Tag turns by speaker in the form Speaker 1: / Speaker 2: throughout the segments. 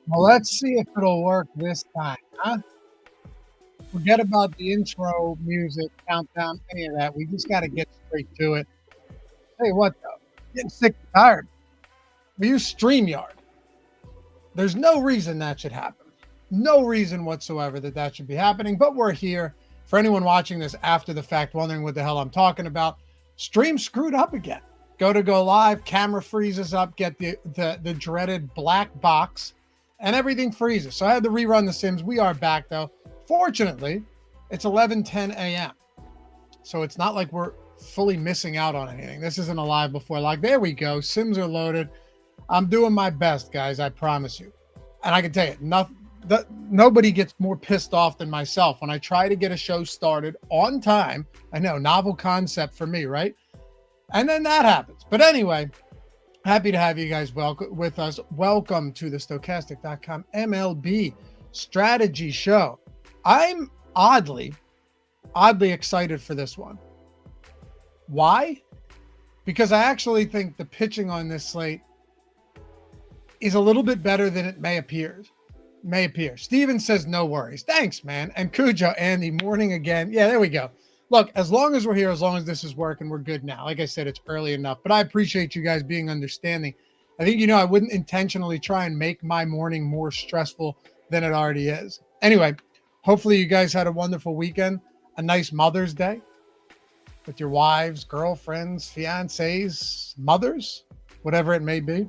Speaker 1: Well, let's see if it'll work this time, huh? Forget about the intro music, countdown, any of that. We just got to get straight to it. Tell you what, though, getting sick and tired. We use StreamYard. There's no reason that should happen. No reason whatsoever that should be happening, but we're here. For anyone watching this after the fact, wondering what the hell I'm talking about, Stream screwed up again. Go live, camera freezes up, get the dreaded black box, and everything freezes. So I had to rerun The Sims. We are back, though. Fortunately, it's 11:10 a.m., so it's not like we're fully missing out on anything. This isn't a live before live. There we go. Sims are loaded. I'm doing my best, guys. I promise you. And I can tell you, nobody gets more pissed off than myself when I try to get a show started on time. I know, novel concept for me, right? And then that happens. But anyway, happy to have you guys with us. Welcome to the Stokastic.com MLB strategy show. I'm oddly excited for this one. Why? Because I actually think the pitching on this slate is a little bit better than it may appear. Steven says, no worries. Thanks, man. And Cujo, Andy, morning again. Yeah, there we go. Look, as long as we're here, as long as this is working, we're good now. Like I said, it's early enough, but I appreciate you guys being understanding. I think, I wouldn't intentionally try and make my morning more stressful than it already is. Anyway, hopefully you guys had a wonderful weekend, a nice Mother's Day with your wives, girlfriends, fiancés, mothers, whatever it may be.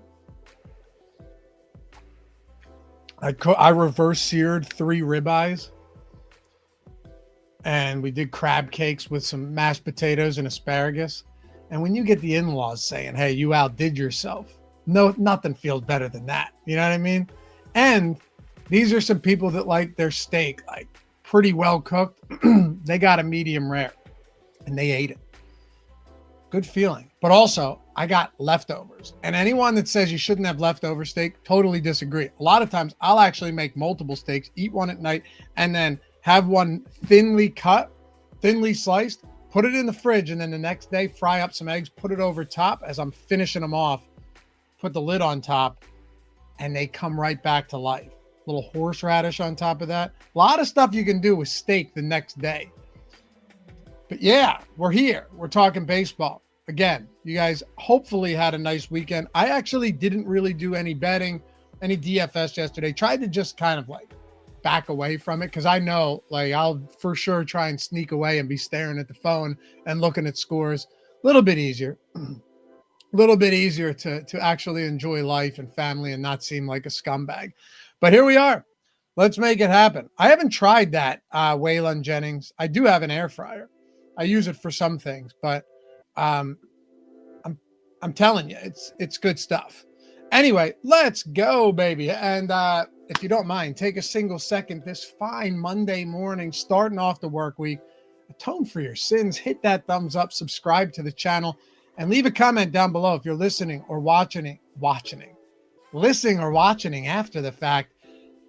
Speaker 1: I reverse seared 3 ribeyes, and we did crab cakes with some mashed potatoes and asparagus. And when you get the in-laws saying, hey, you outdid yourself, no, nothing feels better than that. You know what I mean? And these are some people that like their steak like pretty well cooked. They got a medium rare and they ate it. Good feeling. But also, I got leftovers. And anyone that says you shouldn't have leftover steak, totally disagree. A lot of times, I'll actually make multiple steaks, eat one at night, and then have one thinly cut, thinly sliced, put it in the fridge, and then the next day, fry up some eggs, put it over top as I'm finishing them off, put the lid on top, and they come right back to life. A little horseradish on top of that. A lot of stuff you can do with steak the next day. But yeah, we're here. We're talking baseball. Again, you guys hopefully had a nice weekend. I actually didn't really do any betting, any DFS yesterday. Tried to just kind of like back away from it because I know like I'll for sure try and sneak away and be staring at the phone and looking at scores. A little bit easier. A little bit easier to actually enjoy life and family and not seem like a scumbag. But here we are. Let's make it happen. I haven't tried that Waylon Jennings. I do have an air fryer. I use it for some things, but I'm telling you, it's good stuff. Anyway, let's go, baby. And if you don't mind, take a single second this fine Monday morning, starting off the work week, atone for your sins, hit that thumbs up, subscribe to the channel, and leave a comment down below if you're listening or watching after the fact.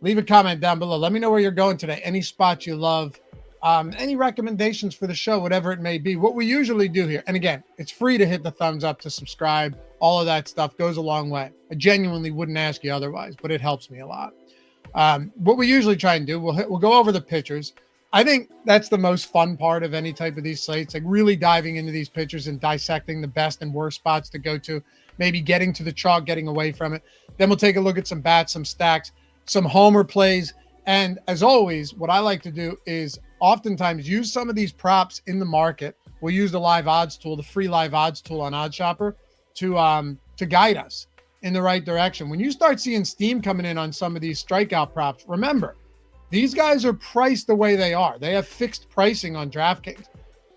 Speaker 1: Leave a comment down below. Let me know where you're going today. Any spot you love. Any recommendations for the show, whatever it may be. What we usually do here, and again, it's free to hit the thumbs up, to subscribe. All of that stuff goes a long way. I genuinely wouldn't ask you otherwise, but it helps me a lot. What we usually try and do, we'll go over the pitchers. I think that's the most fun part of any type of these slates, like really diving into these pitchers and dissecting the best and worst spots to go to, maybe getting to the chalk, getting away from it. Then we'll take a look at some bats, some stacks, some homer plays. And as always, what I like to do is oftentimes use some of these props in the market. We'll use the live odds tool, the free live odds tool on OddsShopper to guide us in the right direction. When you start seeing steam coming in on some of these strikeout props, remember, these guys are priced the way they are. They have fixed pricing on DraftKings.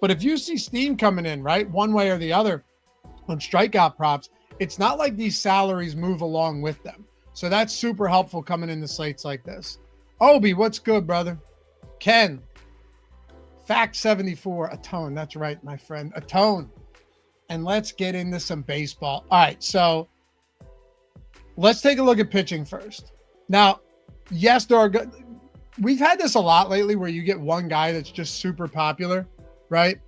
Speaker 1: But if you see steam coming in, right, one way or the other on strikeout props, it's not like these salaries move along with them. So that's super helpful coming into slates like this. Obi, what's good, brother? Ken, Fact 74, atone. That's right, my friend, atone. And let's get into some baseball. All right, so let's take a look at pitching first. Now, yes, there are good. We've had this a lot lately where you get one guy that's just super popular, right?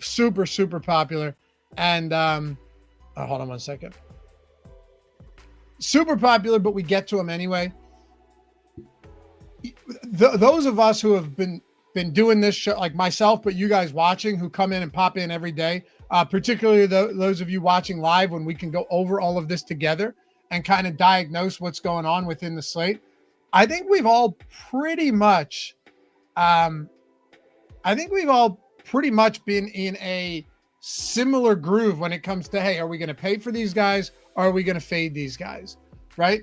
Speaker 1: Super, super popular. And hold on one second. Super popular, but we get to him anyway. those of us who have been doing this show, like myself, but you guys watching who come in and pop in every day, particularly those of you watching live when we can go over all of this together and kind of diagnose what's going on within the slate. I think we've all pretty much, been in a similar groove when it comes to, hey, are we going to pay for these guys? Or are we going to fade these guys? Right.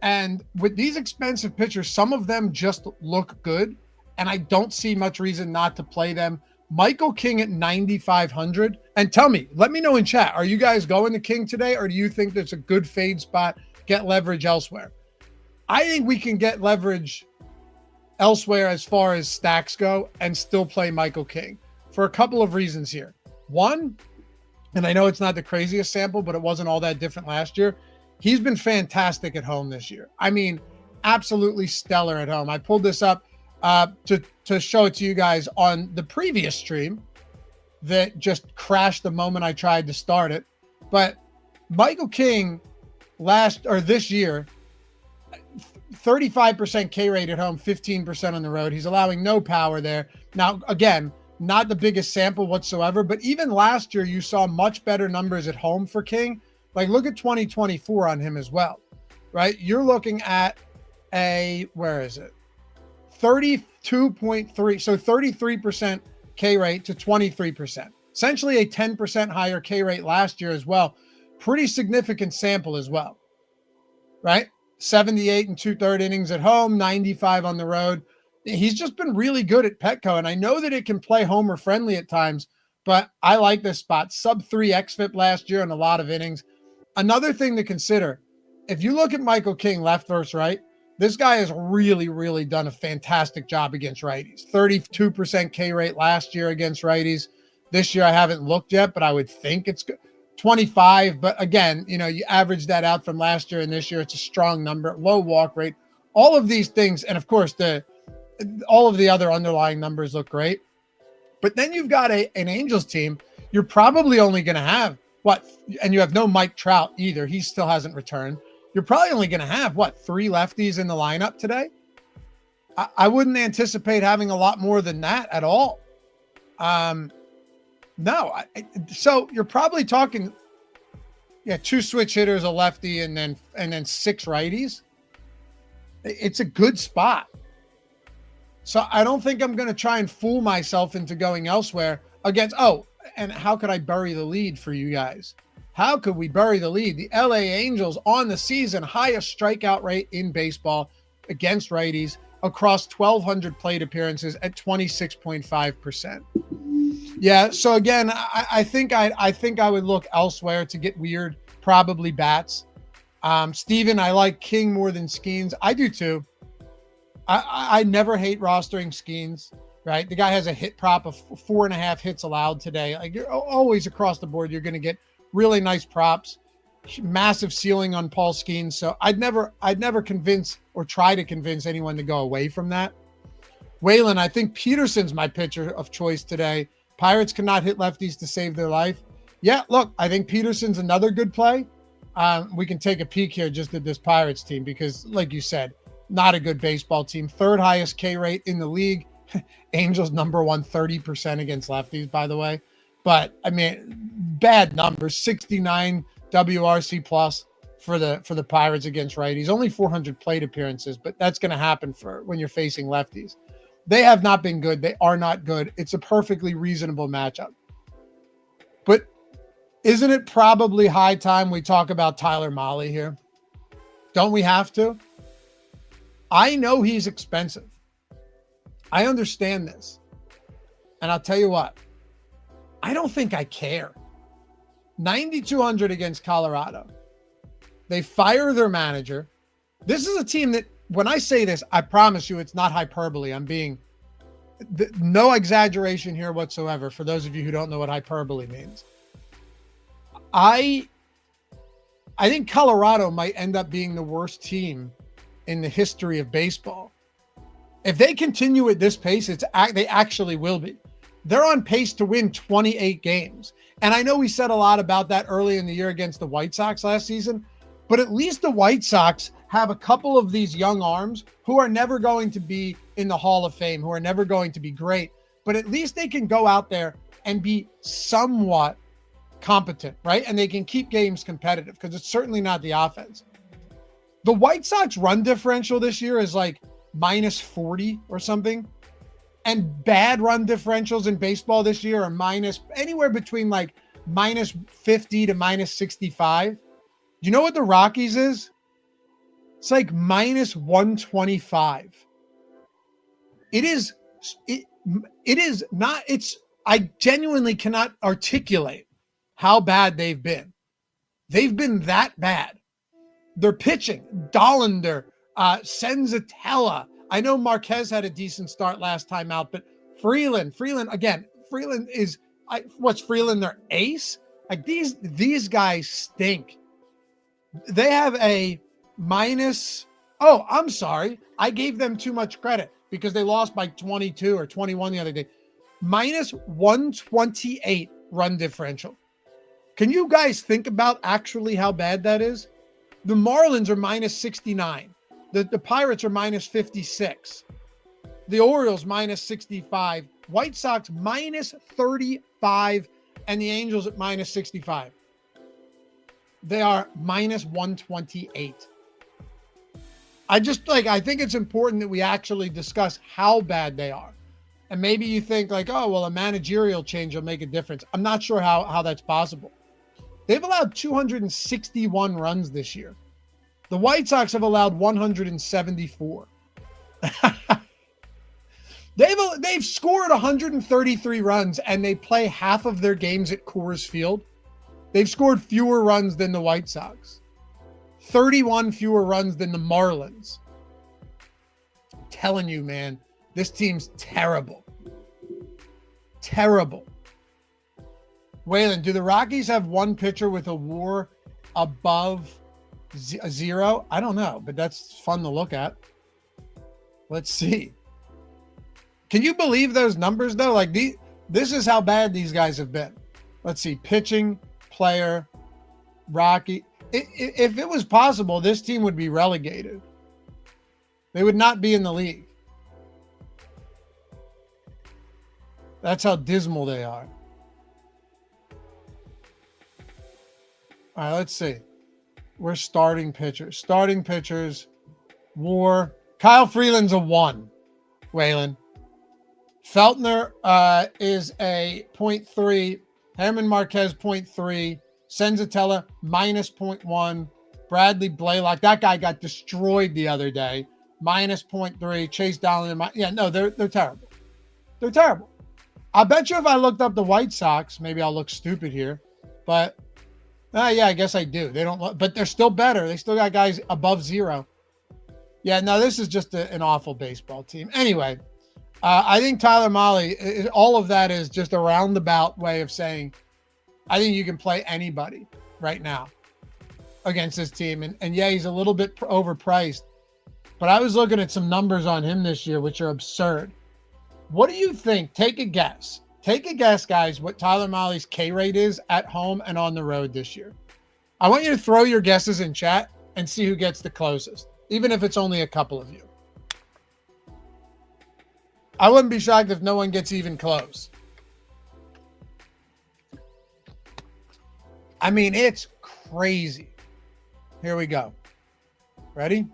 Speaker 1: And with these expensive pitchers, some of them just look good, and I don't see much reason not to play them. Michael King at 9,500. And tell me, let me know in chat, are you guys going to King today, or do you think there's a good fade spot, get leverage elsewhere? I think we can get leverage elsewhere as far as stacks go and still play Michael King for a couple of reasons here. One, and I know it's not the craziest sample, but it wasn't all that different last year. He's been fantastic at home this year. I mean, absolutely stellar at home. I pulled this up to show it to you guys on the previous stream that just crashed the moment I tried to start it. But Michael King this year, 35% K rate at home, 15% on the road. He's allowing no power there. Now, again, not the biggest sample whatsoever, but even last year you saw much better numbers at home for King. Like, look at 2024 on him as well, right? You're looking at where is it? 32.3. So 33% K rate to 23%. Essentially a 10% higher K rate last year as well. Pretty significant sample as well, right? 78 and 2/3 innings at home, 95 on the road. He's just been really good at Petco. And I know that it can play homer friendly at times, but I like this spot. Sub 3 xFIP last year in a lot of innings. Another thing to consider, if you look at Michael King left versus right, this guy has really, really done a fantastic job against righties. 32% K rate last year against righties. This year I haven't looked yet, but I would think it's good. 25. But again, you average that out from last year and this year, it's a strong number. Low walk rate. All of these things, and of course, all of the other underlying numbers look great. But then you've got an Angels team. You're probably only going to have and you have no Mike Trout either. He still hasn't returned. You're probably only going to have 3 lefties in the lineup today. I wouldn't anticipate having a lot more than that at all. No. So you're probably talking, 2 switch hitters, a lefty, and then 6 righties. It's a good spot. So I don't think I'm going to try and fool myself into going elsewhere against, and how could I bury the lead for you guys? How could we bury the lead? The LA Angels on the season, highest strikeout rate in baseball against righties across 1,200 plate appearances at 26.5%. Yeah. So again, I think I would look elsewhere to get weird, probably bats. Steven, I like King more than Skeens. I do too. I never hate rostering Skeens, right? The guy has a hit prop of 4.5 hits allowed today. Like, you're always across the board, you're going to get really nice props, massive ceiling on Paul Skeens. So I'd never convince or try to convince anyone to go away from that. Waylon, I think Peterson's my pitcher of choice today. Pirates cannot hit lefties to save their life. Yeah, look, I think Peterson's another good play. We can take a peek here just at this Pirates team because, like you said, not a good baseball team. 3rd highest K rate in the league. Angels number 1, 30% against lefties, by the way. But I mean, bad numbers. 69 WRC plus for the Pirates against righties. Only 400 plate appearances, but that's going to happen for when you're facing lefties. They have not been good. They are not good. It's a perfectly reasonable matchup. But isn't it probably high time we talk about Tyler Mahle here? Don't we have to? I know he's expensive. I understand this. And I'll tell you what, I don't think I care. 9,200 against Colorado. They fire their manager. This is a team that, when I say this, I promise you it's not hyperbole. I'm being no exaggeration here whatsoever for those of you who don't know what hyperbole means. I think Colorado might end up being the worst team in the history of baseball. If they continue at this pace, they actually will be. They're on pace to win 28 games. And I know we said a lot about that early in the year against the White Sox last season, but at least the White Sox have a couple of these young arms who are never going to be in the Hall of Fame, who are never going to be great, but at least they can go out there and be somewhat competent, right? And they can keep games competitive, because it's certainly not the offense. The White Sox run differential this year is like minus 40 or something. And bad run differentials in baseball this year are minus anywhere between like minus 50 to minus 65. You know what the Rockies is? It's like minus 125. It is not, I genuinely cannot articulate how bad they've been. They've been that bad. They're pitching. Dollander, Senzatella. I know Marquez had a decent start last time out, but Freeland is, what's Freeland, their ace? Like these guys stink. They have a minus, oh, I'm sorry. I gave them too much credit because they lost by 22 or 21 the other day. Minus 128 run differential. Can you guys think about actually how bad that is? The Marlins are minus 69. The Pirates are minus 56. The Orioles minus 65. White Sox minus 35. And the Angels at minus 65. They are minus 128. I think it's important that we actually discuss how bad they are. And maybe you think like, oh, well, a managerial change will make a difference. I'm not sure how that's possible. They've allowed 261 runs this year. The White Sox have allowed 174. They've scored 133 runs, and they play half of their games at Coors Field. They've scored fewer runs than the White Sox. 31 fewer runs than the Marlins. I'm telling you, man, this team's terrible. Terrible. Waylon, do the Rockies have one pitcher with a WAR above a 0? I don't know, but that's fun to look at. Let's see. Can you believe those numbers though? Like this is how bad these guys have been. Let's see. Pitching, player, Rocky. If it was possible, this team would be relegated. They would not be in the league. That's how dismal they are. All right, let's see. We're starting pitchers. Starting pitchers. WAR. Kyle Freeland's a 1. Waylon. Feltner is a 0.3. Herman Marquez 0.3. Senzatella minus 0.1. Bradley Blaylock. That guy got destroyed the other day. Minus 0.3. Chase Dollander. Yeah, no, they're terrible. They're terrible. I bet you if I looked up the White Sox, maybe I'll look stupid here, but yeah, I guess I do. They don't look, but they're still better. They still got guys above 0. Yeah, no, this is just an awful baseball team. Anyway, I think Tyler Mahle, all of that is just a roundabout way of saying, I think you can play anybody right now against this team. And yeah, he's a little bit overpriced, but I was looking at some numbers on him this year, which are absurd. What do you think? Take a guess. Take a guess, guys, what Tyler Mahle's K rate is at home and on the road this year. I want you to throw your guesses in chat and see who gets the closest, even if it's only a couple of you. I wouldn't be shocked if no one gets even close. I mean, it's crazy. Here we go. Ready?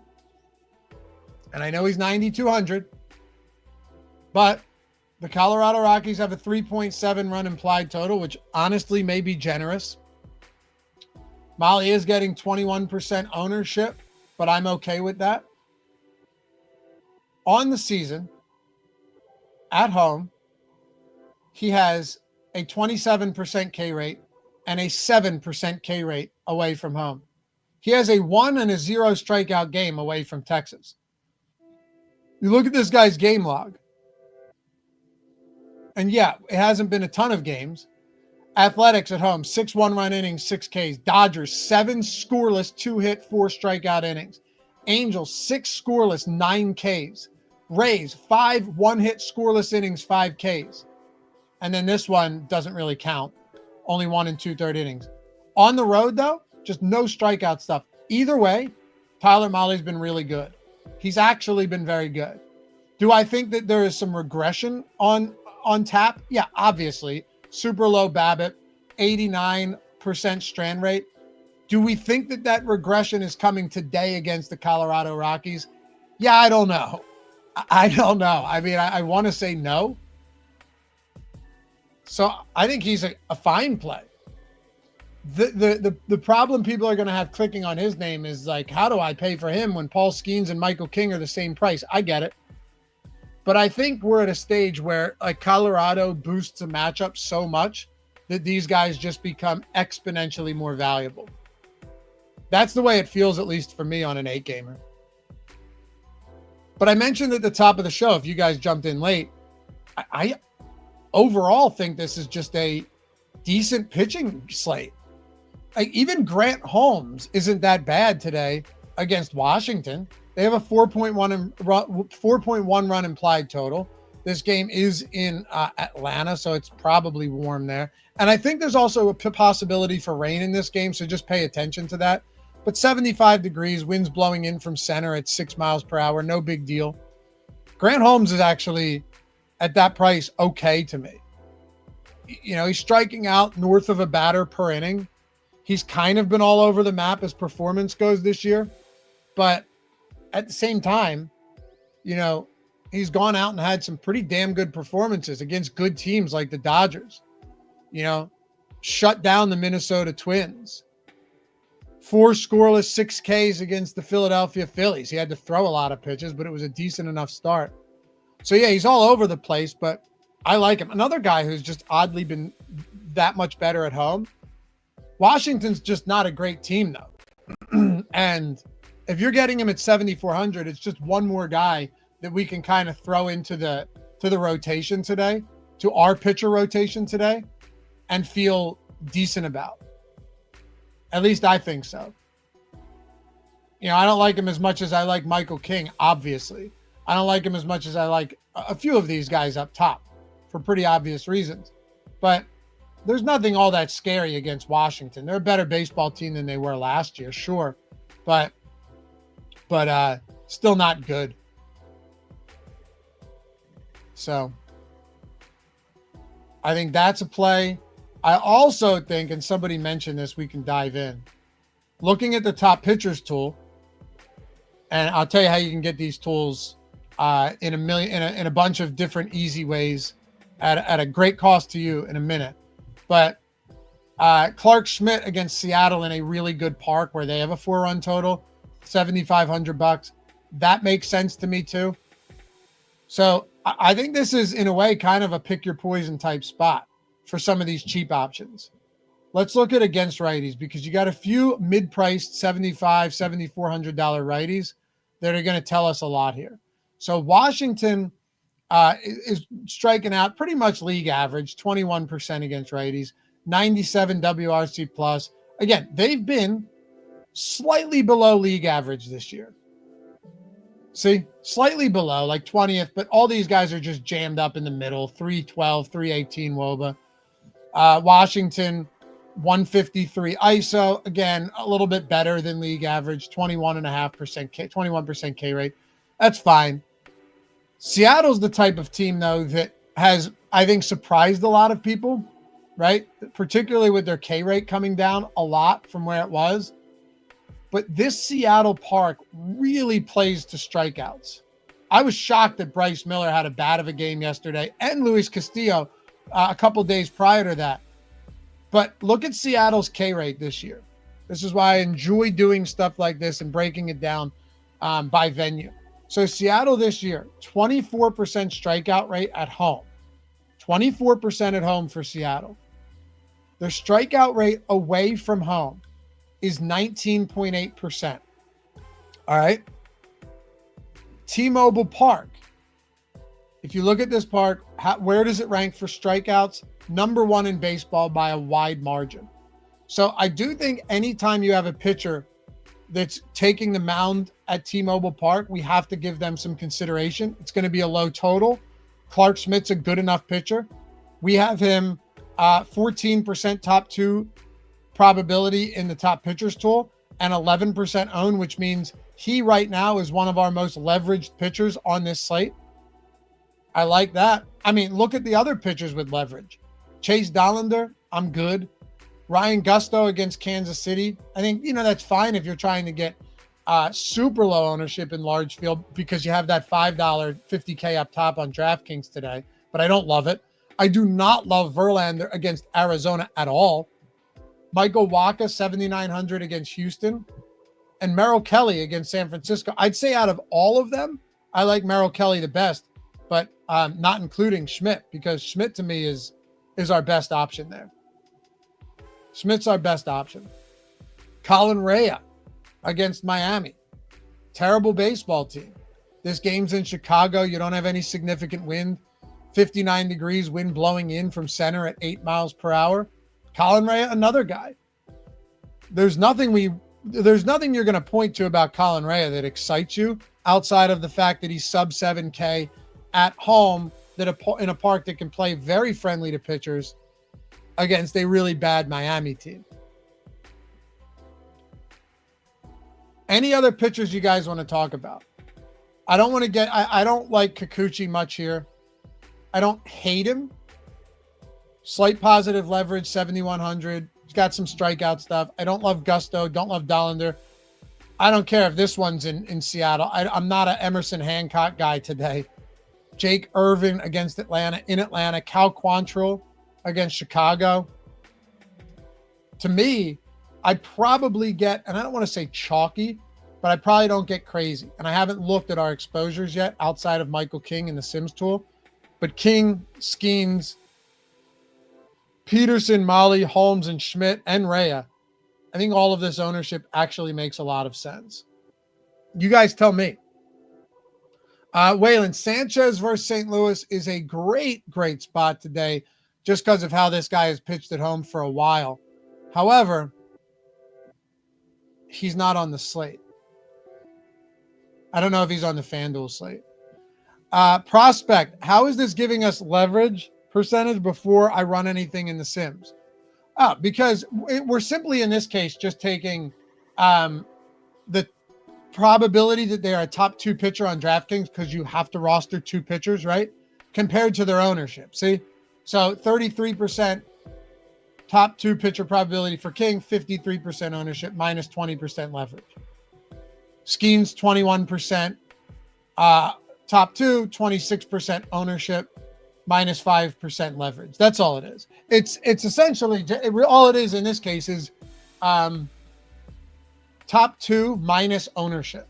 Speaker 1: And I know he's 9,200, but the Colorado Rockies have a 3.7 run implied total, which honestly may be generous. Mahle is getting 21% ownership, but I'm okay with that. On the season, at home, he has a 27% K rate and a 7% K rate away from home. He has a 1 and a 0 strikeout game away from Texas. You look at this guy's game log. And yeah, it hasn't been a ton of games. Athletics at home, 6 one-run innings, 6 Ks. Dodgers, 7 scoreless, 2 hit, 4 strikeout innings. Angels, 6 scoreless, 9 Ks. Rays, 5 one-hit, scoreless innings, 5 Ks. And then this one doesn't really count. Only 1 and 2/3 innings. On the road, though, just no strikeout stuff. Either way, Tyler Mahle's been really good. He's actually been very good. Do I think that there is some regression on tap? Yeah, obviously. Super low BABIP, 89% strand rate. Do we think that that regression is coming today against the Colorado Rockies? Yeah, I don't know. I don't know. I mean, I want to say no. So I think he's a fine play. The problem people are going to have clicking on his name is like, how do I pay for him when Paul Skeens and Michael King are the same price? I get it. But I think we're at a stage where like Colorado boosts a matchup so much that these guys just become exponentially more valuable. That's the way it feels, at least for me on an 8-gamer. But I mentioned at the top of the show, if you guys jumped in late, I overall think this is just a decent pitching slate. Like even Grant Holmes isn't that bad today against Washington. They have a 4.1 run implied total. This game is in Atlanta, so it's probably warm there. And I think there's also a possibility for rain in this game, so just pay attention to that. But 75 degrees, winds blowing in from center at 6 miles per hour, no big deal. Grant Holmes is actually, at that price, okay to me. You know, he's striking out north of a batter per inning. He's kind of been all over the map as performance goes this year. But at the same time, you know, he's gone out and had some pretty damn good performances against good teams like the Dodgers. You know, shut down the Minnesota Twins. 4 scoreless 6 Ks against the Philadelphia Phillies. He had to throw a lot of pitches, but it was a decent enough start. So, yeah, he's all over the place, but I like him. Another guy who's just oddly been that much better at home. Washington's just not a great team, though. And if you're getting him at 7,400, it's just one more guy that we can kind of throw into the rotation today, to our pitcher rotation today, and feel decent about. At least I think so. You know, I don't like him as much as I like Michael King, obviously. I don't like him as much as I like a few of these guys up top for pretty obvious reasons. But there's nothing all that scary against Washington. They're a better baseball team than they were last year, sure. But still not good. So I think that's a play. I also think, and somebody mentioned this, we can dive in. Looking at the top pitchers tool, and I'll tell you how you can get these tools in a bunch of different easy ways at a great cost to you in a minute. But Clark Schmidt against Seattle in a really good park where they have a 4-run total, $7,500. That makes sense to me too. So I think this is in a way kind of a pick your poison type spot for some of these cheap options. Let's look at against righties because you got a few mid-priced $7,500, $7,400 righties that are going to tell us a lot here. So Washington is striking out pretty much league average, 21% against righties, 97 WRC plus. Again, they've been slightly below league average this year. See, slightly below, like 20th, but all these guys are just jammed up in the middle, 312, 318 WOBA. Washington, 153 ISO. Again, a little bit better than league average, 21% K rate. That's fine. Seattle's the type of team, though, that has, I think, surprised a lot of people, right? Particularly with their K rate coming down a lot from where it was. But this Seattle park really plays to strikeouts. I was shocked that Bryce Miller had a bad of a game yesterday and Luis Castillo a couple days prior to that. But look at Seattle's K rate this year. This is why I enjoy doing stuff like this and breaking it down by venue. So Seattle this year, 24% strikeout rate at home. 24% at home for Seattle. Their strikeout rate away from home is 19.8%. All right. T-Mobile Park. If you look at this park, where does it rank for strikeouts? Number 1 in baseball by a wide margin. So I do think anytime you have a pitcher that's taking the mound at T-Mobile Park, we have to give them some consideration. It's going to be a low total. Clark Schmidt's a good enough pitcher. We have him 14% top 2 probability in the top pitchers tool and 11% own, which means He right now is one of our most leveraged pitchers on this slate. I like that. I mean, look at the other pitchers with leverage. Chase Dollander, I'm good. Ryan Gusto against Kansas City. I think, that's fine if you're trying to get super low ownership in large field because you have that $5 50K up top on DraftKings today, but I don't love it. I do not love Verlander against Arizona at all. Michael Wacha, 7,900 against Houston, and Merrill Kelly against San Francisco. I'd say out of all of them, I like Merrill Kelly the best, but not including Schmidt, because Schmidt to me is our best option there. Schmidt's our best option. Colin Rea against Miami. Terrible baseball team. This game's in Chicago. You don't have any significant wind. 59 degrees, wind blowing in from center at 8 miles per hour. Colin Rea, another guy. There's nothing you're going to point to about Colin Rea that excites you outside of the fact that he's sub 7K at home, in a park that can play very friendly to pitchers against a really bad Miami team. Any other pitchers you guys want to talk about? I don't like Kikuchi much here. I don't hate him. Slight positive leverage, 7,100. He's got some strikeout stuff. I don't love Gusto. Don't love Dollander. I don't care if this one's in Seattle. I'm not an Emerson Hancock guy today. Jake Irvin against Atlanta in Atlanta. Cal Quantrill against Chicago. To me, I probably get, and I don't want to say chalky, but I probably don't get crazy. And I haven't looked at our exposures yet outside of Michael King in the Sims tool. But King, Skeens, Peterson, Molly, Holmes, and Schmidt, and Rea, I think all of this ownership actually makes a lot of sense. You guys tell me. Waylon, Sanchez versus St. Louis is a great, great spot today just because of how this guy has pitched at home for a while. However, he's not on the slate. I don't know if he's on the FanDuel slate. Prospect, how is this giving us leverage percentage before I run anything in the Sims? Because we're simply in this case just taking the probability that they are a top 2 pitcher on DraftKings, because you have to roster 2 pitchers, right? Compared to their ownership. See? So 33% top 2 pitcher probability for King, 53% ownership, minus 20% leverage. Skeens, 21%. Top 2, 26% ownership, minus 5% leverage. That's all it is. It's essentially, all it is in this case is top 2 minus ownership.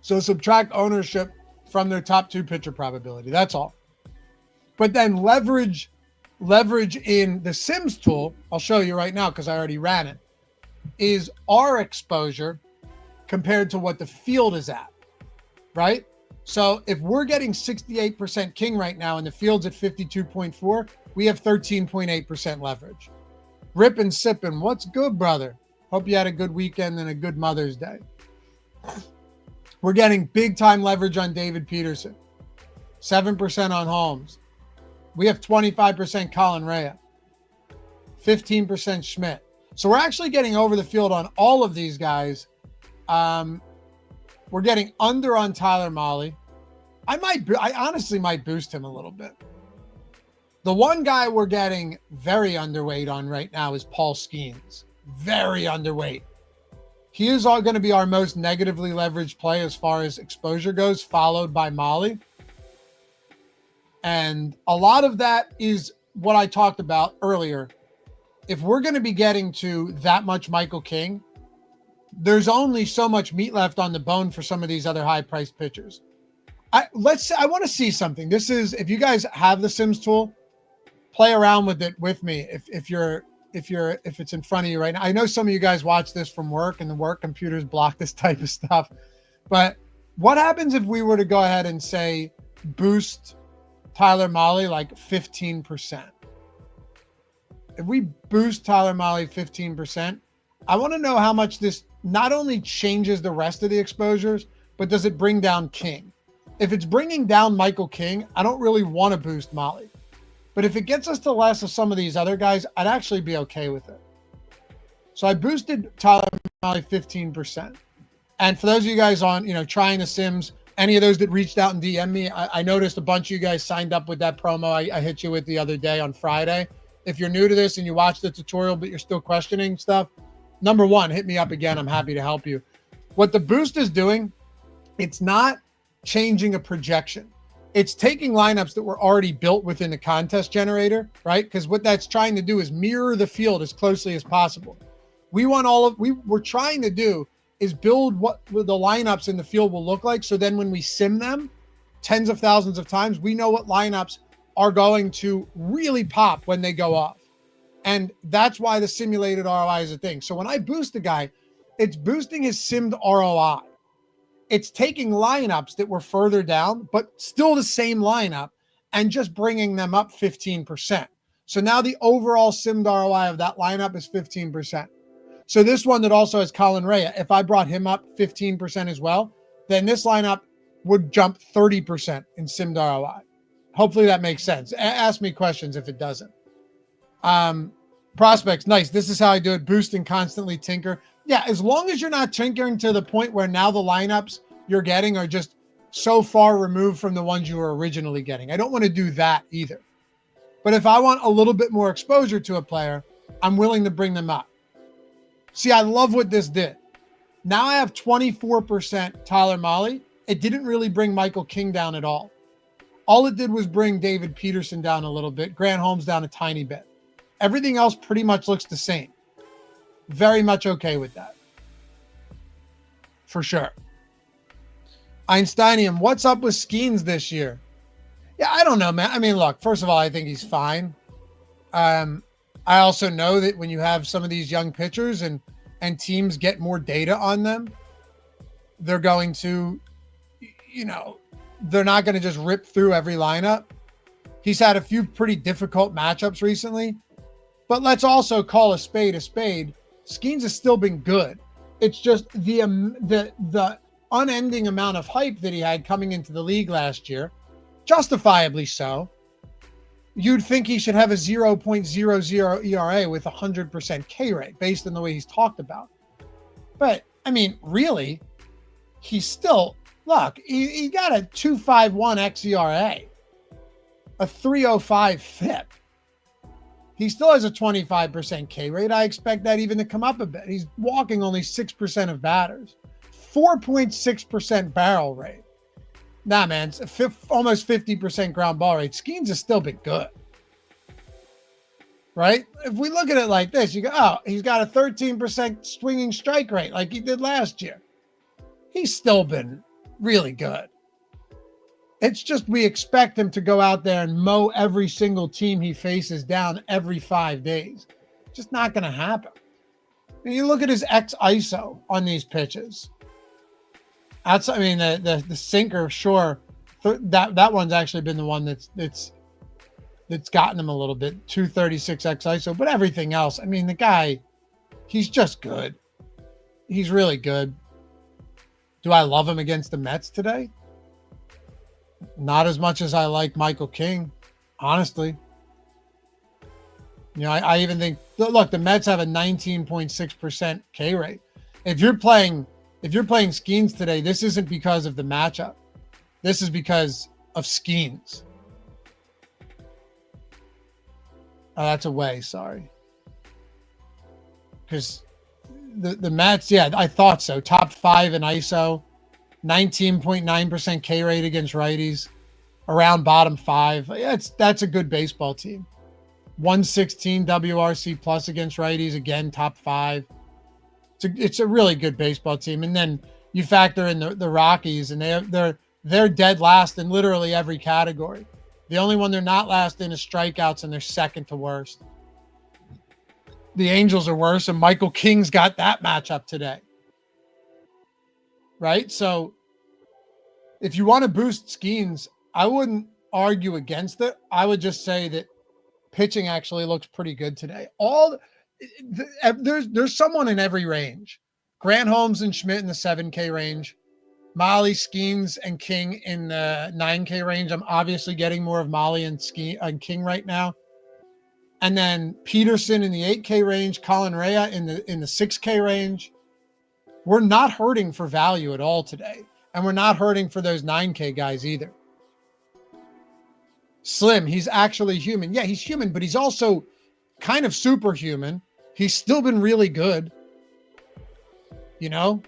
Speaker 1: So subtract ownership from their top 2 pitcher probability. That's all. But then leverage in the Sims tool, I'll show you right now because I already ran it, is our exposure compared to what the field is at, right? So if we're getting 68% King right now and the field's at 52.4, we have 13.8% leverage. Rip and sipping. What's good, brother? Hope you had a good weekend and a good Mother's Day. We're getting big time leverage on David Peterson. 7% on Holmes. We have 25% Colin Rea. 15% Schmidt. So we're actually getting over the field on all of these guys. We're getting under on Tyler Mahle. I honestly might boost him a little bit. The one guy we're getting very underweight on right now is Paul Skeens. Very underweight. He is all going to be our most negatively leveraged play as far as exposure goes, followed by Mahle. And a lot of that is what I talked about earlier. If we're going to be getting to that much Michael King, there's only so much meat left on the bone for some of these other high-priced pitchers. I want to see something. This is, if you guys have the Sims tool, play around with it with me. If it's in front of you right now. I know some of you guys watch this from work, and the work computers block this type of stuff. But what happens if we were to go ahead and say boost Tyler Mahle like 15%? If we boost Tyler Mahle 15%, I want to know how much this not only changes the rest of the exposures, but does it bring down King? If it's bringing down Michael King, I don't really want to boost Mahle. But if it gets us to less of some of these other guys, I'd actually be okay with it. So I boosted Tyler Mahle 15%. And for those of you guys on, trying the Sims, any of those that reached out and DM me, I noticed a bunch of you guys signed up with that promo I hit you with the other day on Friday. If you're new to this and you watched the tutorial, but you're still questioning stuff, number one, hit me up again. I'm happy to help you. What the boost is doing, it's not changing a projection. It's taking lineups that were already built within the contest generator, right? Because what that's trying to do is mirror the field as closely as possible. We're trying to do is build what the lineups in the field will look like. So then when we sim them tens of thousands of times, we know what lineups are going to really pop when they go off. And that's why the simulated ROI is a thing. So when I boost a guy, it's boosting his simmed ROI. It's taking lineups that were further down, but still the same lineup, and just bringing them up 15%. So now the overall simmed ROI of that lineup is 15%. So this one that also has Colin Rea, if I brought him up 15% as well, then this lineup would jump 30% in simmed ROI. Hopefully that makes sense. Ask me questions if it doesn't. Prospects, nice. This is how I do it. Boost and constantly tinker. Yeah, as long as you're not tinkering to the point where now the lineups you're getting are just so far removed from the ones you were originally getting. I don't want to do that either. But if I want a little bit more exposure to a player, I'm willing to bring them up. See, I love what this did. Now I have 24% Tyler Mahle. It didn't really bring Michael King down at all. All it did was bring David Peterson down a little bit, Grant Holmes down a tiny bit. Everything else pretty much looks the same. Very much okay with that. For sure. Einsteinium, what's up with Skeens this year? Yeah, I don't know, man. I mean, look, first of all, I think he's fine. I also know that when you have some of these young pitchers and teams get more data on them, they're going to, they're not going to just rip through every lineup. He's had a few pretty difficult matchups recently, but let's also call a spade a spade. Skeens has still been good. It's just the unending amount of hype that he had coming into the league last year, justifiably so. You'd think he should have a 0.00 ERA with 100% K rate based on the way he's talked about. But, I mean, really, he's still, look, he got a 2.51 xERA, a 3.05 FIP. He still has a 25% K rate. I expect that even to come up a bit. He's walking only 6% of batters, 4.6% barrel rate. Nah, man, it's almost 50% ground ball rate. Skeens has still been good, right? If we look at it like this, you go, oh, he's got a 13% swinging strike rate like he did last year. He's still been really good. It's just we expect him to go out there and mow every single team he faces down every 5 days. Just not going to happen. And you look at his X-ISO on these pitches. Outside, I mean, the sinker, sure, that one's actually been the one that's gotten him a little bit, 236 X-ISO, but everything else, I mean, the guy, he's just good. He's really good. Do I love him against the Mets today? Not as much as I like Michael King, honestly. I even think, look, the Mets have a 19.6% K rate. If you're playing Skeens today, this isn't because of the matchup. This is because of Skeens. Oh, that's away, sorry. Because the Mets, yeah, I thought so. Top 5 in ISO, 19.9% K rate against righties, around bottom 5. Yeah, that's a good baseball team. 116 WRC plus against righties, again, top 5. It's a really good baseball team. And then you factor in the Rockies, and they're dead last in literally every category. The only one they're not last in is strikeouts, and they're second to worst. The Angels are worse, and Michael King's got that matchup today. Right? So if you want to boost Skeens, I wouldn't argue against it. I would just say that pitching actually looks pretty good today. There's someone in every range. Grant Holmes and Schmidt in the 7K range. Mahle, Skeens, and King in the 9K range. I'm obviously getting more of Mahle and King right now. and then Peterson in the 8K range, Colin Rea in the 6K range. We're not hurting for value at all today, and we're not hurting for those 9K guys either. Slim, he's actually human. Yeah, he's human, but he's also kind of superhuman. He's still been really good, you know?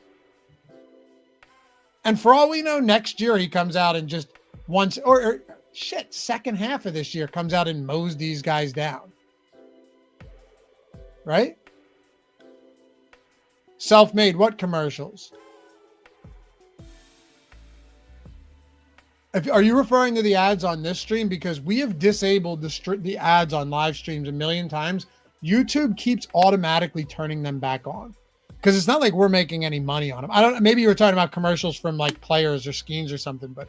Speaker 1: And for all we know, next year he comes out and just once, or shit, second half of this year comes out and mows these guys down. Right? Self-made, what commercials? Are you referring to the ads on this stream? Because we have disabled the ads on live streams a million times. YouTube keeps automatically turning them back on. Because it's not like we're making any money on them. I don't. Maybe you were talking about commercials from like players or schemes or something, but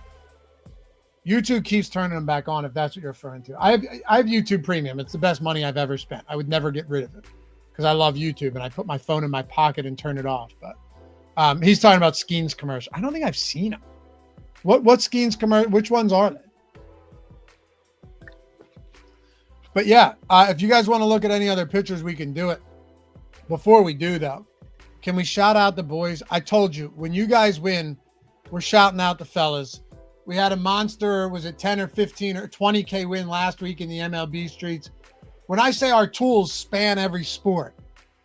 Speaker 1: YouTube keeps turning them back on if that's what you're referring to. I have YouTube Premium. It's the best money I've ever spent. I would never get rid of it because I love YouTube and I put my phone in my pocket and turn it off. But he's talking about Skeens commercial. I don't think I've seen them. What Skeens commercial? Which ones are they? But yeah, if you guys want to look at any other pictures, we can do it. Before we do though, can we shout out the boys? I told you, when you guys win, we're shouting out the fellas. We had a monster, was it 10 or 15 or 20K win last week in the MLB streets. When I say our tools span every sport,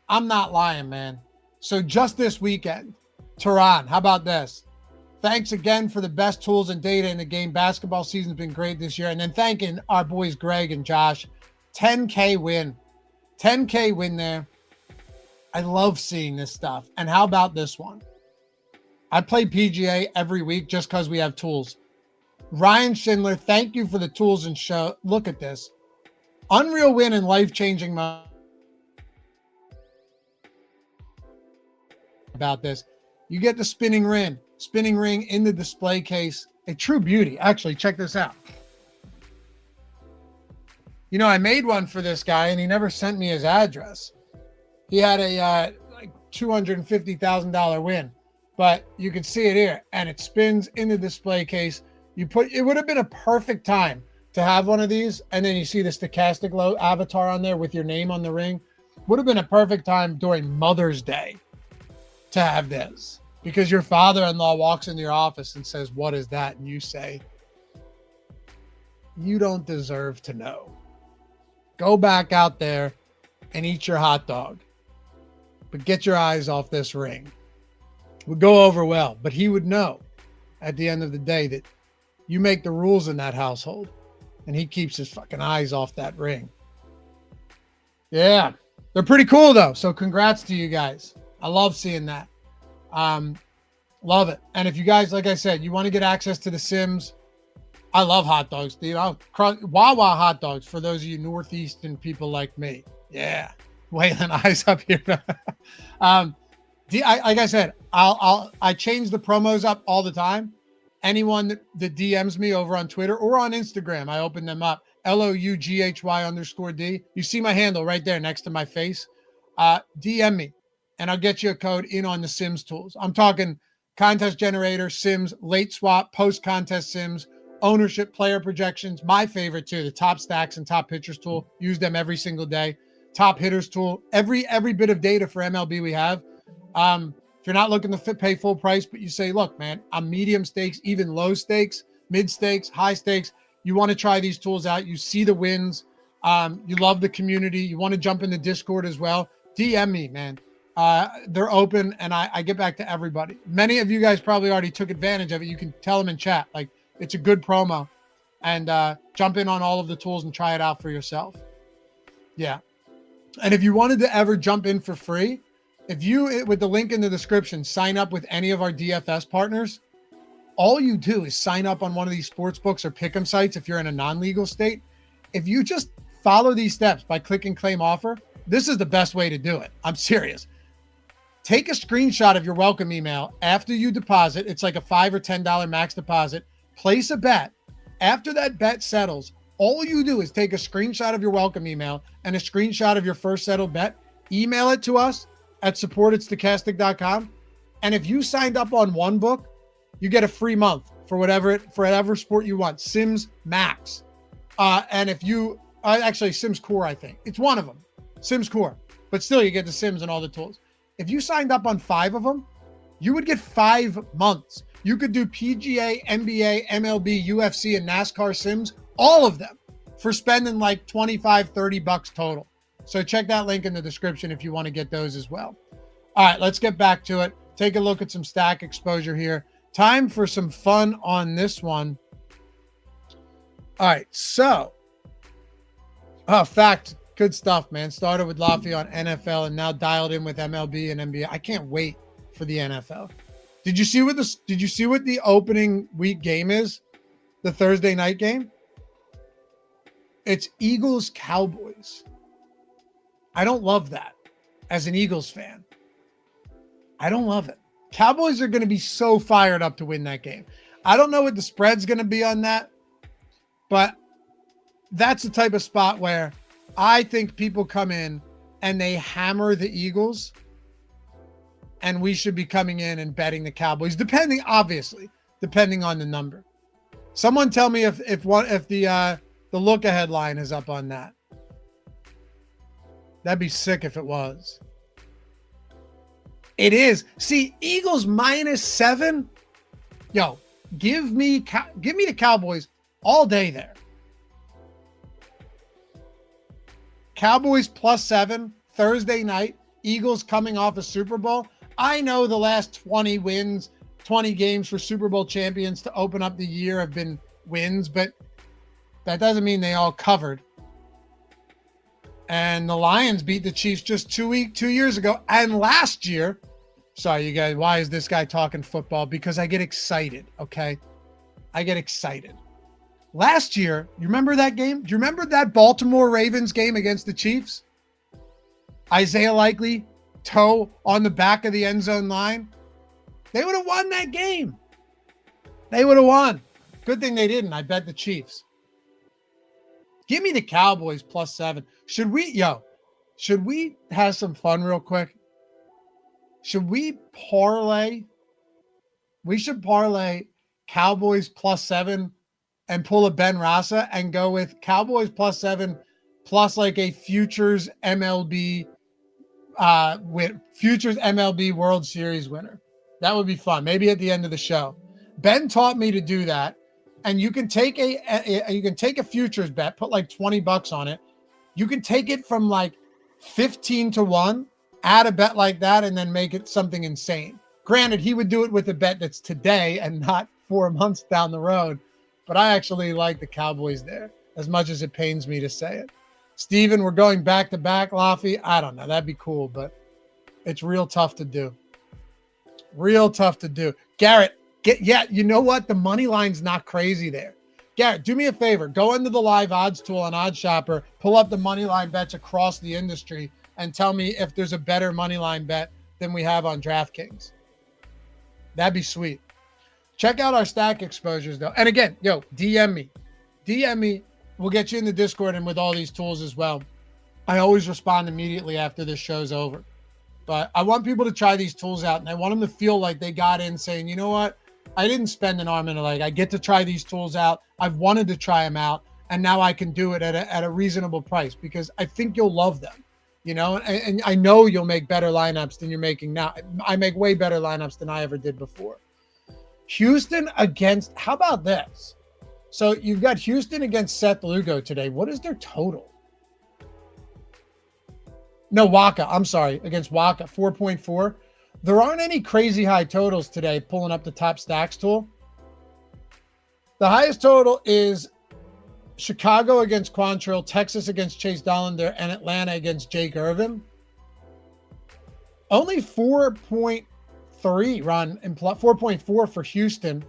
Speaker 1: I'm not lying, man. So just this weekend, Tehran, how about this? Thanks again for the best tools and data in the game. Basketball season's been great this year. And then thanking our boys, Greg and Josh, 10K win. 10K win there. I love seeing this stuff. And how about this one? I play PGA every week just because we have tools. Ryan Schindler, thank you for the tools and show. Look at this. Unreal win and life-changing moment about this. You get the spinning ring in the display case. A true beauty. Actually, check this out. You know, I made one for this guy and he never sent me his address. He had a like $250,000 win, but you can see it here and it spins in the display case. It would have been a perfect time to have one of these. And then you see the Stokastic avatar on there with your name on the ring. Would have been a perfect time during Mother's Day to have this, because your father-in-law walks into your office and says, "What is that?" And you say, "You don't deserve to know. Go back out there and eat your hot dog, but get your eyes off this ring." It would go over well, but he would know at the end of the day that you make the rules in that household and he keeps his fucking eyes off that ring. Yeah, they're pretty cool though. So congrats to you guys. I love seeing that. Love it. And if you guys, like I said, you want to get access to the Sims, I love hot dogs, dude. Wawa hot dogs for those of you Northeastern people like me. Yeah. Waylon, eyes up here. Like I said, I change the promos up all the time. Anyone that DMs me over on Twitter or on Instagram, I open them up. LOUGHY_D. You see my handle right there next to my face. DM me and I'll get you a code in on the Sims tools. I'm talking contest generator, Sims, late swap, post-contest Sims, ownership, player projections. My favorite too, the top stacks and top pitchers tool. Use them every single day. Top hitters tool. Every bit of data for MLB we have. If you're not looking to pay full price, but you say, look, man, I'm medium stakes, even low stakes, mid stakes, high stakes. You want to try these tools out. You see the wins. You love the community. You want to jump in the Discord as well. DM me, man. They're open and I get back to everybody. Many of you guys probably already took advantage of it. You can tell them in chat. Like, it's a good promo, and jump in on all of the tools and try it out for yourself. Yeah. And if you wanted to ever jump in for free, if you, with the link in the description, sign up with any of our DFS partners, all you do is sign up on one of these sports books or pick'em sites if you're in a non-legal state. If you just follow these steps by clicking claim offer, this is the best way to do it. I'm serious. Take a screenshot of your welcome email after you deposit. It's like a $5 or $10 max deposit. Place a bet. After that bet settles, all you do is take a screenshot of your welcome email and a screenshot of your first settled bet. Email it to us at support@stokastic.com. And if you signed up on one book, you get a free month for whatever sport you want. Sims Max. And if you Actually, Sims Core, I think. It's one of them. Sims Core. But still, you get the Sims and all the tools. If you signed up on 5 of them, you would get 5 months. You could do PGA, NBA, MLB, UFC, and NASCAR Sims, all of them, for spending like $25, $30 total. So check that link in the description if you want to get those as well. All right, let's get back to it. Take a look at some stack exposure here. Time for some fun on this one. All right, so, fact, good stuff, man. Started with Laffy on NFL and now dialed in with MLB and NBA. I can't wait for the NFL. Did you see what the opening week game is? The Thursday night game? It's Eagles Cowboys. I don't love that as an Eagles fan. I don't love it. Cowboys are going to be so fired up to win that game. I don't know what the spread's going to be on that, but that's the type of spot where I think people come in and they hammer the Eagles, and we should be coming in and betting the Cowboys, depending on the number. Someone tell me if the look ahead line is up on that. That'd be sick if it was. It is. See, Eagles -7. Yo, give me the Cowboys all day there. Cowboys +7 Thursday night. Eagles coming off a Super Bowl. I know the last 20 wins, 20 games for Super Bowl champions to open up the year have been wins, but that doesn't mean they all covered. And the Lions beat the Chiefs just 2 years ago. And last year, sorry, you guys, why is this guy talking football? Because I get excited, okay? I get excited. Last year, you remember that game? Do you remember that Baltimore Ravens game against the Chiefs? Isaiah Likely, toe on the back of the end zone line. They would have won that game. They would have won. Good thing they didn't. I bet the Chiefs. Give me the Cowboys +7. Should we have some fun real quick? Should we parlay? We should parlay Cowboys +7 and pull a Ben Rasa and go with Cowboys +7 plus like a futures MLB with futures MLB World Series winner. That would be fun. Maybe at the end of the show. Ben taught me to do that. And you can take a futures bet, put like $20 on it. You can take it from like 15 to 1, add a bet like that, and then make it something insane. Granted, he would do it with a bet that's today and not 4 months down the road. But I actually like the Cowboys there, as much as it pains me to say it. Steven, we're going back to back, Laffy. I don't know. That'd be cool, but it's real tough to do. Real tough to do. Garrett, you know what? The money line's not crazy there. Garrett, do me a favor. Go into the live odds tool on OddsShopper, pull up the money line bets across the industry, and tell me if there's a better money line bet than we have on DraftKings. That'd be sweet. Check out our stack exposures, though. And again, DM me. DM me. We'll get you in the Discord and with all these tools as well. I always respond immediately after this show's over. But I want people to try these tools out, and I want them to feel like they got in saying, you know what? I didn't spend an arm and a leg. I get to try these tools out. I've wanted to try them out, and now I can do it at a reasonable price because I think you'll love them, and I know you'll make better lineups than you're making now. I make way better lineups than I ever did before. Houston against, how about this? So you've got Houston against Seth Lugo today. What is their total? No, Waka. I'm sorry. Against Waka, 4.4. There aren't any crazy high totals today, pulling up the top stacks tool. The highest total is Chicago against Quantrill, Texas against Chase Dollander, and Atlanta against Jake Irvin. Only 4.3 run and 4.4 for Houston.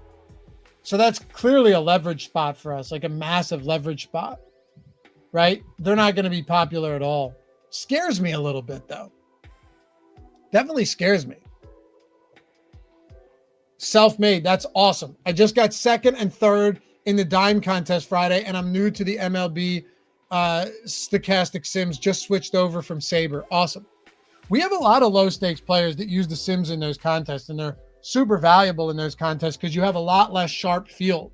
Speaker 1: So that's clearly a leverage spot for us, like a massive leverage spot, right? They're not going to be popular at all. Scares me a little bit, though. Definitely scares me. Self-made. That's awesome. I just got second and third in the dime contest Friday, and I'm new to the MLB Stokastic Sims. Just switched over from Sabre. Awesome. We have a lot of low-stakes players that use the Sims in those contests, and they're super valuable in those contests because you have a lot less sharp field.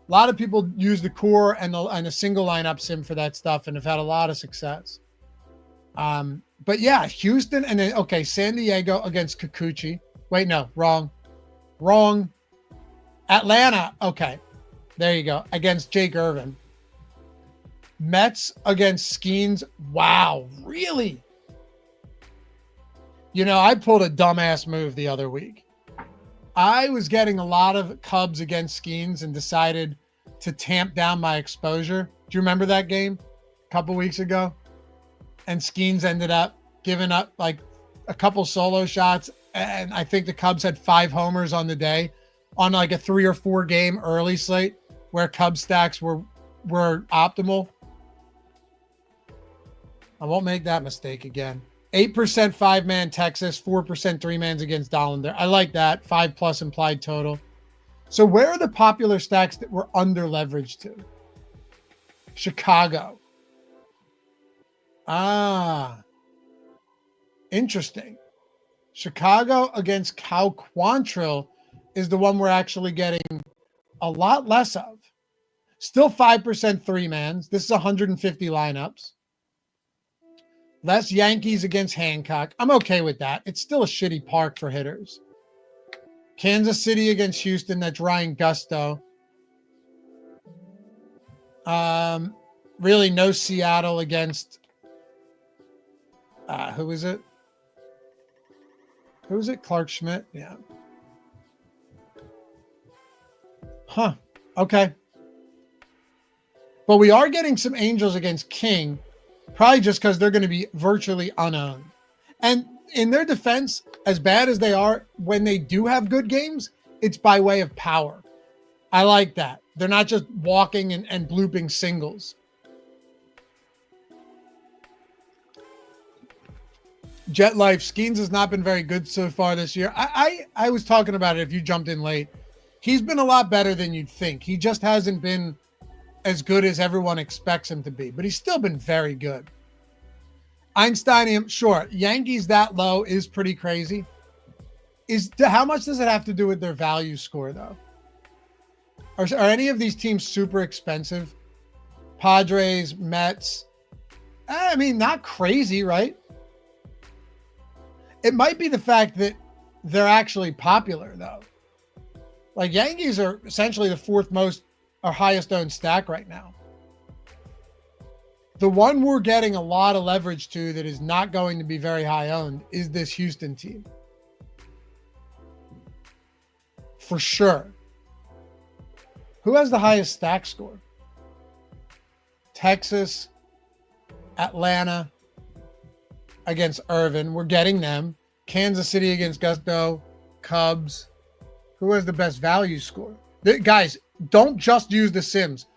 Speaker 1: A lot of people use the core and a single lineup sim for that stuff and have had a lot of success. But yeah, Houston and then, okay, San Diego against Kikuchi. Wait, no, wrong. Atlanta, okay, there you go, against Jake Irvin. Mets against Skeens. Wow, really? You know, I pulled a dumbass move the other week. I was getting a lot of Cubs against Skeens and decided to tamp down my exposure. Do you remember that game a couple weeks ago? And Skeens ended up giving up like a couple solo shots. And I think the Cubs had 5 homers on the day on like a 3 or 4 game early slate where Cubs stacks were optimal. I won't make that mistake again. 8% 5-man Texas, 4% 3-mans against Dollander. I like that. 5+ implied total. So where are the popular stacks that we're under leveraged to? Chicago. Interesting. Chicago against Cal Quantrill is the one we're actually getting a lot less of. Still 5% 3-mans. This is 150 lineups. Less Yankees against Hancock. I'm okay with that. It's still a shitty park for hitters. Kansas City against Houston. That's Ryan Gusto. Really no Seattle against... who is it? Who is it? Clark Schmidt? Yeah. Huh. Okay. But we are getting some Angels against King, probably just because they're going to be virtually unowned. And in their defense, as bad as they are, when they do have good games, it's by way of power. I like that. They're not just walking and blooping singles. Jet Life, Skeens has not been very good so far this year. I was talking about it if you jumped in late. He's been a lot better than you'd think. He just hasn't been as good as everyone expects him to be, but he's still been very good. Einsteinium, sure. Yankees that low is pretty crazy. How much does it have to do with their value score, though? Are any of these teams super expensive? Padres, Mets. I mean, not crazy, right? It might be the fact that they're actually popular, though. Like, Yankees are essentially the 4th most or highest owned stack right now. The one we're getting a lot of leverage to that is not going to be very high owned is this Houston team. For sure. Who has the highest stack score? Texas, Atlanta against Irvin. We're getting them. Kansas City against Gusto, Cubs. Who has the best value score? Guys, don't just use the Sims.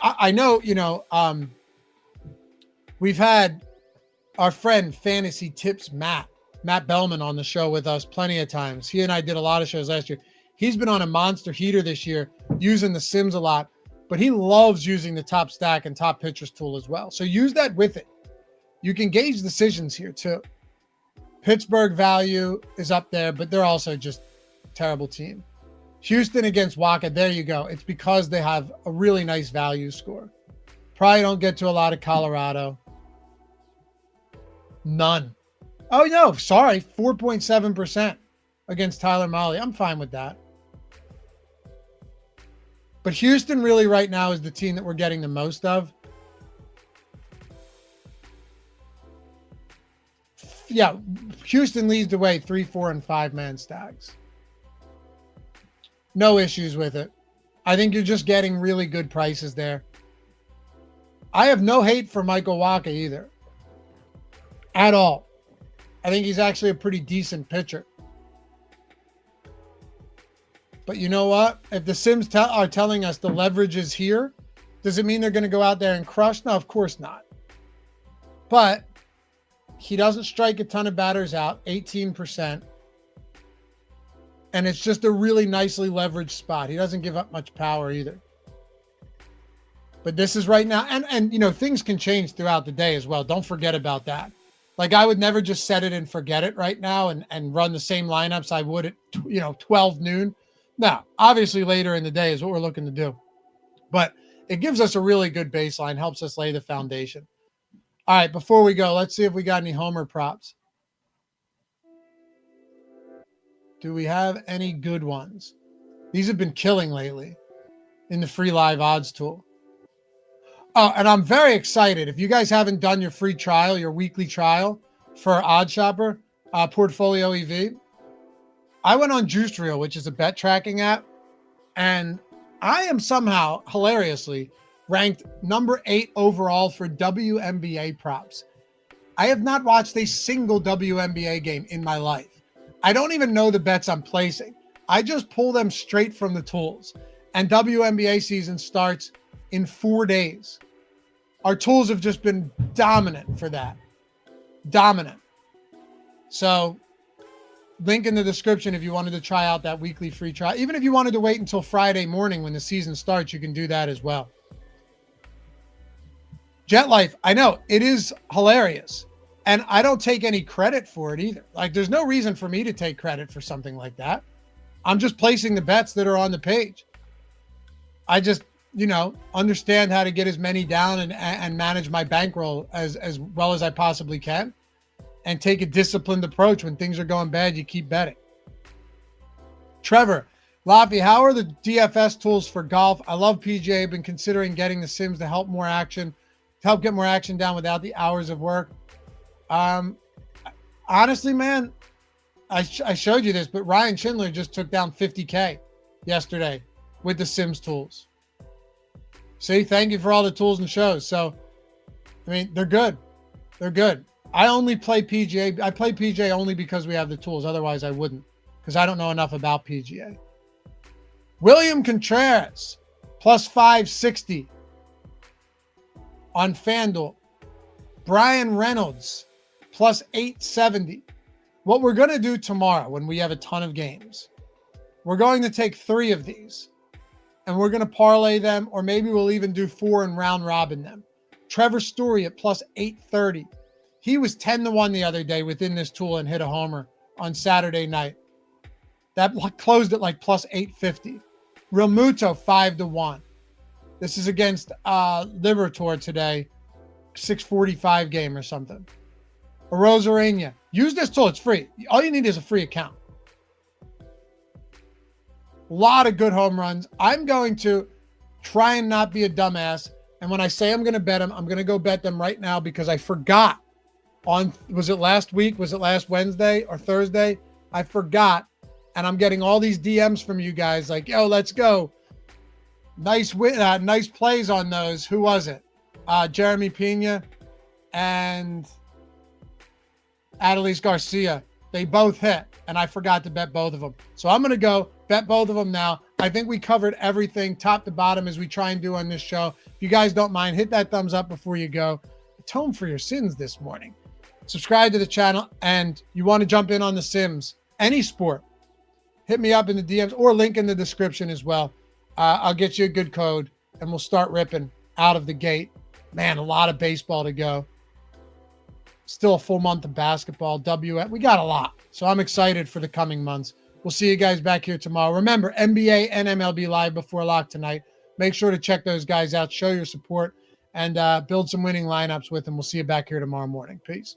Speaker 1: I know, we've had our friend Fantasy Tips Matt Bellman on the show with us plenty of times. He and I did a lot of shows last year. He's been on a monster heater this year using the Sims a lot, but he loves using the top stack and top pitchers tool as well. So use that with it. You can gauge decisions here too. Pittsburgh value is up there, but they're also just a terrible team. Houston against Waka, there you go. It's because they have a really nice value score. Probably don't get to a lot of Colorado. None. Oh, no, sorry. 4.7% against Tyler Mahle. I'm fine with that. But Houston really right now is the team that we're getting the most of. Yeah, Houston leads the way 3, 4, and 5-man stacks. No issues with it. I think you're just getting really good prices there. I have no hate for Michael Wacha either. At all. I think he's actually a pretty decent pitcher. But you know what? If the Sims are telling us the leverage is here, does it mean they're going to go out there and crush? No, of course not. But he doesn't strike a ton of batters out, 18%. And it's just a really nicely leveraged spot. He doesn't give up much power either. But this is right now. And things can change throughout the day as well. Don't forget about that. Like, I would never just set it and forget it right now and run the same lineups I would at 12 noon. No, obviously later in the day is what we're looking to do. But it gives us a really good baseline, helps us lay the foundation. All right, before we go, let's see if we got any homer props. Do we have any good ones? These have been killing lately in the free live odds tool. Oh, and I'm very excited. If you guys haven't done your free trial, your weekly trial for OddsShopper Portfolio EV, I went on Juice Reel, which is a bet tracking app, and I am somehow hilariously ranked number 8 overall for WNBA props. I have not watched a single WNBA game in my life. I don't even know the bets I'm placing. I just pull them straight from the tools. And WNBA season starts in 4 days. Our tools have just been dominant for that. Dominant. So, link in the description if you wanted to try out that weekly free trial. Even if you wanted to wait until Friday morning when the season starts, you can do that as well. Jet Life, I know, it is hilarious. And I don't take any credit for it either. Like, there's no reason for me to take credit for something like that. I'm just placing the bets that are on the page. I just, understand how to get as many down and manage my bankroll as well as I possibly can. And take a disciplined approach. When things are going bad, you keep betting. Trevor, Laffy, how are the DFS tools for golf? I love PGA. I've been considering getting the Sims to help get more action down without the hours of work. Honestly, man, I showed you this, but Ryan Schindler just took down 50K yesterday with the Sims tools. See, thank you for all the tools and shows. So, I mean, they're good. They're good. I only play PGA. I play PGA only because we have the tools. Otherwise, I wouldn't, because I don't know enough about PGA. William Contreras, plus 560 on FanDuel. Brian Reynolds, plus 870. What we're going to do tomorrow when we have a ton of games, we're going to take 3 of these and we're going to parlay them, or maybe we'll even do 4 and round robin them. Trevor Story at plus 830. He was 10-1 the other day within this tool and hit a homer on Saturday night. That closed at like plus 850. Realmuto 5-1. This is against Libertor today, 645 game or something. Rosarena. Use this tool. It's free. All you need is a free account. A lot of good home runs. I'm going to try and not be a dumbass. And when I say I'm going to bet them, I'm going to go bet them right now because I forgot was it last week? Was it last Wednesday or Thursday? I forgot. And I'm getting all these DMs from you guys like, yo, let's go. Nice plays on those. Who was it? Jeremy Pena and Adolis Garcia. They both hit, and I forgot to bet both of them. So I'm going to go bet both of them now. I think we covered everything top to bottom as we try and do on this show. If you guys don't mind, hit that thumbs up before you go. Atone for your sins this morning. Subscribe to the channel, and you want to jump in on the Sims, any sport, hit me up in the DMs or link in the description as well. I'll get you a good code, and we'll start ripping out of the gate. Man, a lot of baseball to go. Still a full month of basketball. We got a lot. So I'm excited for the coming months. We'll see you guys back here tomorrow. Remember, NBA and MLB live before lock tonight. Make sure to check those guys out. Show your support and build some winning lineups with them. We'll see you back here tomorrow morning. Peace.